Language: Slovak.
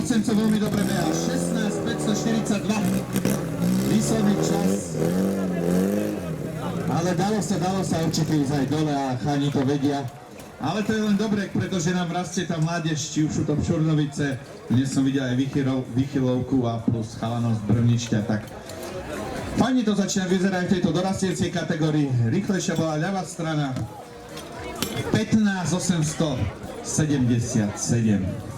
Marcenco veľmi dobre beha, 16.542, výsledný čas. Ale dalo sa určite ísť aj dole a cháni to vedia. Ale to je len dobre, pretože nám rastie tá mládež, či už sú to Čurnovice, dnes som videl aj Vychylovku a plus chalanov z Brvničťa, tak fajne to začína vyzerať v tejto dorastiecej kategórii. Rýchlejšia bola ľavá strana, 15.877.